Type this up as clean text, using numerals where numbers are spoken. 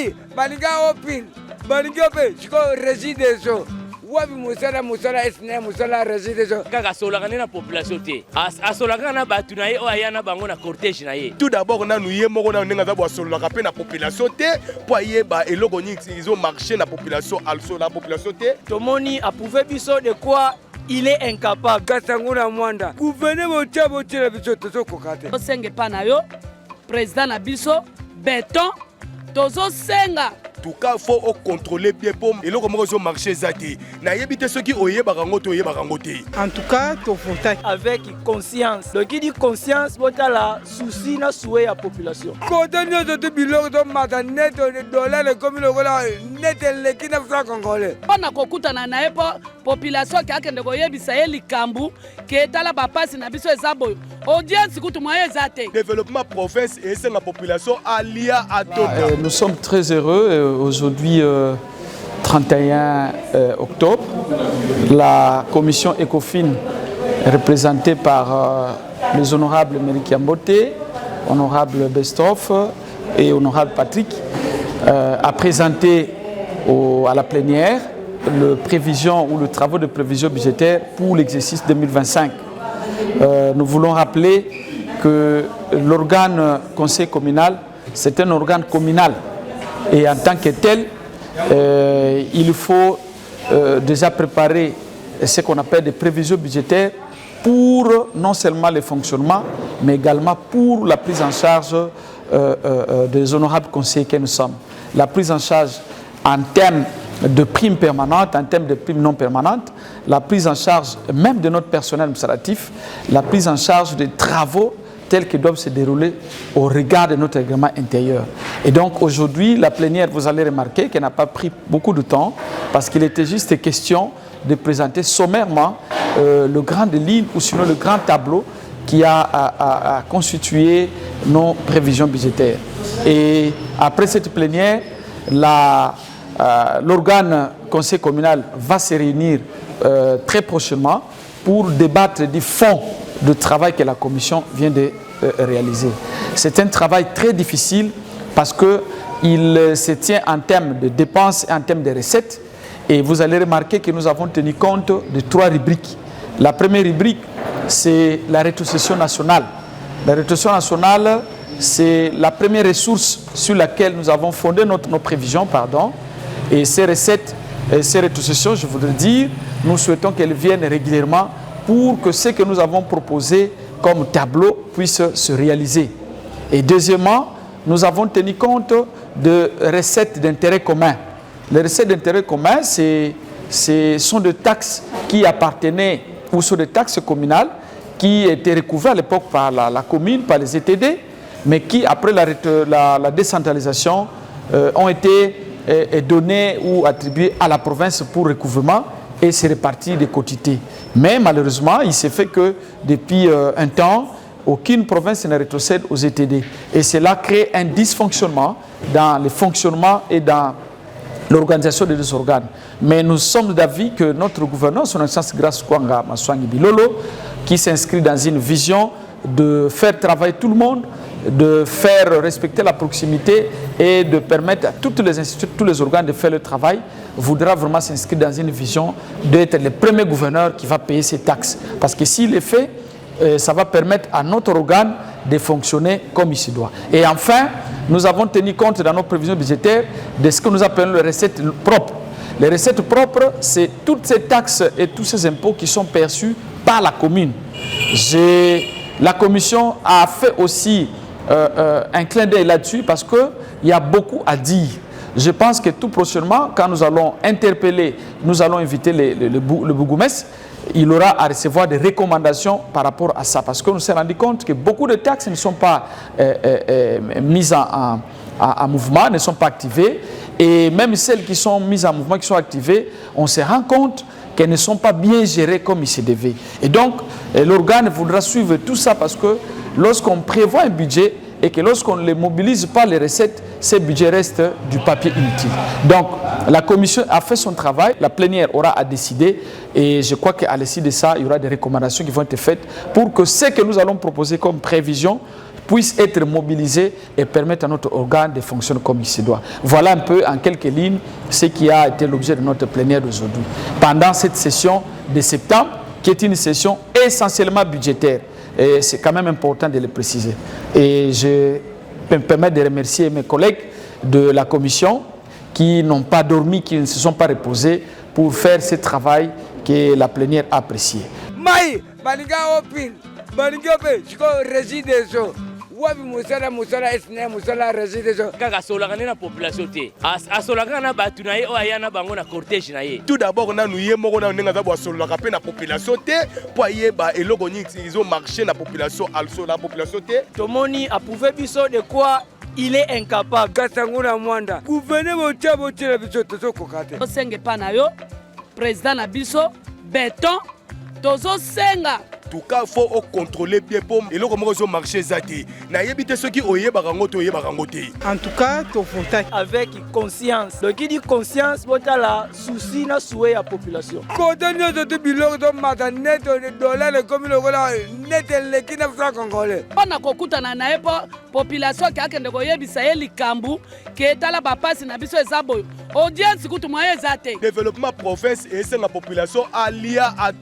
Hey, Baninga Opin, Baninga Opin, je suis résident. Wabi musala esne musala résident. Kaka solagane na population te. Asolagana na batu na ye o ayana bango na cortège na ye. Tout d'abord na nous yemo na nenga za bo solaka pe na population te po yeba eloko ni ils ont marché na population also la population te. Tomoni a prouvé biso de quoi il est incapable. Kasanguna mwanda. Gouverneur bochabo tela biso tozo kokate. Osenge pana yo président na biso béton tozo senga. En tout cas, il faut contrôler bien pour et le comment ils marché zati. Na yebite ceux qui oye barangote oye barangote. En tout cas, to voter avec conscience. Donc qui dit conscience, vota la souci na souhait à population. Quand on a de biloko de mata net de dollars comme le gola net le kina franc congolais. On a kokuta na naepo population qui a kende koyebisa ye likambu ke tala ba passe na biso ezabo. Audience kutu moye zate. Développement province et c'est la population alia à Tota. Nous sommes très heureux. Aujourd'hui, 31 octobre, la commission ECOFIN, représentée par les honorables Mériki Ambote, honorable Bestoff et honorable Patrick, a présenté à la plénière le travaux de prévision budgétaire pour l'exercice 2025. Nous voulons rappeler que l'organe conseil communal, c'est un organe communal. Et en tant que tel, il faut déjà préparer ce qu'on appelle des prévisions budgétaires pour non seulement le fonctionnement, mais également pour la prise en charge des honorables conseillers que nous sommes. La prise en charge en termes de primes permanentes, en termes de primes non permanentes, la prise en charge même de notre personnel administratif, la prise en charge des travaux tels qu'ils doivent se dérouler au regard de notre règlement intérieur. Et donc aujourd'hui, la plénière, vous allez remarquer qu'elle n'a pas pris beaucoup de temps parce qu'il était juste question de présenter sommairement le grand ligne ou sinon le grand tableau qui a constitué nos prévisions budgétaires. Et après cette plénière, l'organe conseil communal va se réunir très prochainement pour débattre du fond de travail que la commission vient de réaliser. C'est un travail très difficile parce qu'il se tient en termes de dépenses et en termes de recettes. Et vous allez remarquer que nous avons tenu compte de 3 rubriques. La première rubrique, c'est la rétrocession nationale. La rétrocession nationale, c'est la première ressource sur laquelle nous avons fondé nos prévisions. Et ces recettes, ces rétrocessions, je voudrais dire, nous souhaitons qu'elles viennent régulièrement pour que ce que nous avons proposé comme tableau puisse se réaliser. Et deuxièmement, nous avons tenu compte de recettes d'intérêt commun. Les recettes d'intérêt commun, ce sont des taxes qui appartenaient ou sont des taxes communales qui étaient recouvrées à l'époque par la commune, par les ETD, mais qui, après la décentralisation, ont été données ou attribuées à la province pour recouvrement et c'est réparti des quantités. Mais malheureusement, il s'est fait que depuis un temps, aucune province ne rétrocède aux ETD. Et cela crée un dysfonctionnement dans le fonctionnement et dans l'organisation des deux organes. Mais nous sommes d'avis que notre gouverneur, son Excellence Grace Kwanga Maswangi Bilolo, qui s'inscrit dans une vision de faire travailler tout le monde, de faire respecter la proximité et de permettre à toutes les institutions, tous les organes de faire le travail, voudra vraiment s'inscrire dans une vision d'être le premier gouverneur qui va payer ces taxes. Parce que s'il est fait, ça va permettre à notre organe de fonctionner comme il se doit. Et enfin, nous avons tenu compte dans nos prévisions budgétaires de ce que nous appelons les recettes propres. Les recettes propres, c'est toutes ces taxes et tous ces impôts qui sont perçus par la commune. La commission a fait aussi un clin d'œil là-dessus parce qu'il y a beaucoup à dire. Je pense que tout prochainement, quand nous allons interpeller, nous allons inviter le bourgmestre, il aura à recevoir des recommandations par rapport à ça. Parce que nous nous sommes rendus compte que beaucoup de taxes ne sont pas mises en mouvement, ne sont pas activées. Et même celles qui sont mises en mouvement, qui sont activées, on se rend compte qu'elles ne sont pas bien gérées comme il se devait. Et donc, l'organe voudra suivre tout ça parce que lorsqu'on prévoit un budget et que lorsqu'on ne mobilise pas les recettes, ces budgets restent du papier inutile. Donc, la commission a fait son travail, la plénière aura à décider et je crois qu'à l'issue de ça, il y aura des recommandations qui vont être faites pour que ce que nous allons proposer comme prévision puissent être mobilisés et permettre à notre organe de fonctionner comme il se doit. Voilà un peu en quelques lignes ce qui a été l'objet de notre plénière d'aujourd'hui. Pendant cette session de septembre, qui est une session essentiellement budgétaire, et c'est quand même important de le préciser. Et je peux me permettre de remercier mes collègues de la commission qui n'ont pas dormi, qui ne se sont pas reposés pour faire ce travail que la plénière a apprécié. Maï, Baninga Opin, Baninga Pe, je suis résident. Wabi musala esne musala résident. Kaka solaka na population te. Asolaka na batu na ye o ayana bango na cortège na ye. Tout d'abord na nuye moko na ndenge za bo solaka pe na population te po yeba eloko nyingi ils ont marché na population also la population te. Tomoni a prouvé biso de quoi il est incapable. Kasanguna mwanda. Gouverneur botia botia biso tozo kokate. Osenge pa na yo président na biso béton tozo senga. En tout cas, il faut contrôler bien pour et le comment ils ont marché zati. Na yebite ceux qui oye barangote oye barangote. En tout cas, to fontaine avec conscience. Donc il dit conscience, bota la souci na souhait à population. Quand on a de biloko de matanet de dollars comme le gola net le kina franc congolais. Pana kokuta na na epo population ki akende ko yebisa ye likambu ke tala ba passe na biso ezabo. Audience kutu moye zate. Développement province et c'est la population alia à